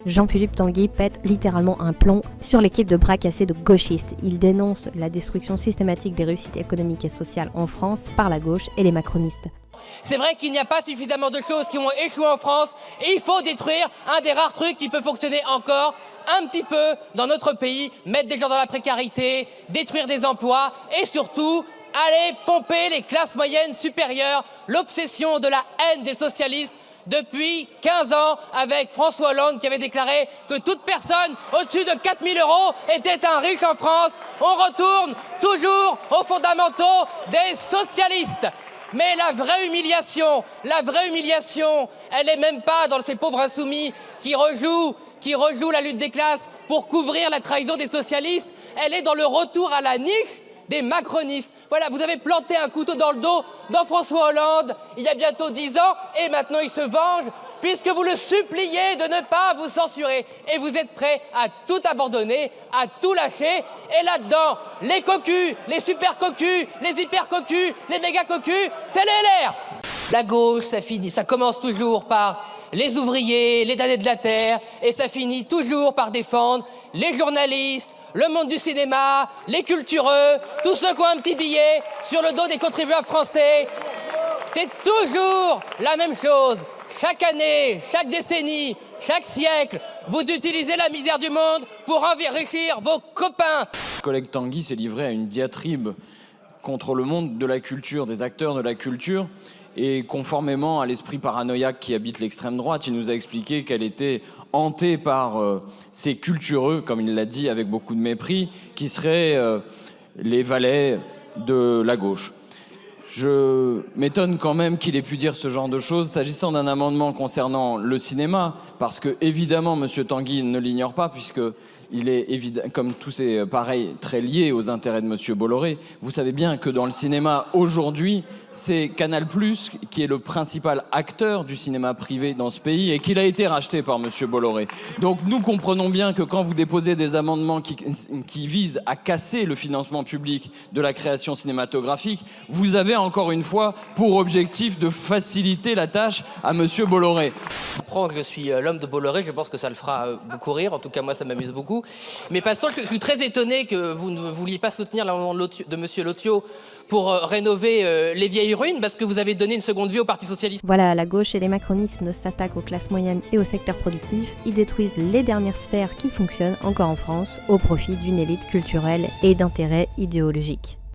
Jean-Philippe Tanguy pète littéralement un plomb sur l'équipe de bras cassés de gauchistes. Il dénonce la destruction systématique des réussites économiques et sociales en France par la gauche et les macronistes. C'est vrai qu'il n'y a pas suffisamment de choses qui ont échoué en France et il faut détruire un des rares trucs qui peut fonctionner encore un petit peu dans notre pays, mettre des gens dans la précarité, détruire des emplois et surtout aller pomper les classes moyennes supérieures, l'obsession de la haine des socialistes depuis 15 ans avec François Hollande qui avait déclaré que toute personne au-dessus de 4 000 € était un riche en France. On retourne toujours aux fondamentaux des socialistes. Mais la vraie humiliation, elle n'est même pas dans ces pauvres insoumis qui rejouent la lutte des classes pour couvrir la trahison des socialistes. Elle est dans le retour à la niche des macronistes. Voilà, vous avez planté un couteau dans le dos dans François Hollande il y a bientôt 10 ans et maintenant il se venge puisque vous le suppliez de ne pas vous censurer et vous êtes prêts à tout abandonner, à tout lâcher. Et là-dedans, les cocus, les super cocus, les hyper cocus, les méga cocus, c'est les LR. La gauche, ça commence toujours par les ouvriers, les damnés de la terre et ça finit toujours par défendre les journalistes, le monde du cinéma, les cultureux, tous ceux qui ont un petit billet sur le dos des contribuables français. C'est toujours la même chose. Chaque année, chaque décennie, chaque siècle, vous utilisez la misère du monde pour enrichir vos copains. Le collègue Tanguy s'est livré à une diatribe contre le monde de la culture, des acteurs de la culture. Et conformément à l'esprit paranoïaque qui habite l'extrême droite, il nous a expliqué qu'elle était hantée par ces cultureux, comme il l'a dit avec beaucoup de mépris, qui seraient les valets de la gauche. Je m'étonne quand même qu'il ait pu dire ce genre de choses s'agissant d'un amendement concernant le cinéma, parce que évidemment M. Tanguy ne l'ignore pas, puisque il est évident, comme tous ces pareils, très lié aux intérêts de M. Bolloré. Vous savez bien que dans le cinéma aujourd'hui, c'est Canal+ qui est le principal acteur du cinéma privé dans ce pays et qu'il a été racheté par M. Bolloré. Donc nous comprenons bien que quand vous déposez des amendements qui visent à casser le financement public de la création cinématographique, vous avez encore une fois pour objectif de faciliter la tâche à M. Bolloré. Je comprends que je suis l'homme de Bolloré, je pense que ça le fera beaucoup rire, en tout cas moi ça m'amuse beaucoup. Mais passant, je suis très étonné que vous ne vouliez pas soutenir l'amendement de M. Lotiot pour rénover les vieilles ruines parce que vous avez donné une seconde vie au Parti Socialiste. Voilà, la gauche et les macronismes s'attaquent aux classes moyennes et au secteur productif. Ils détruisent les dernières sphères qui fonctionnent encore en France au profit d'une élite culturelle et d'intérêts idéologiques.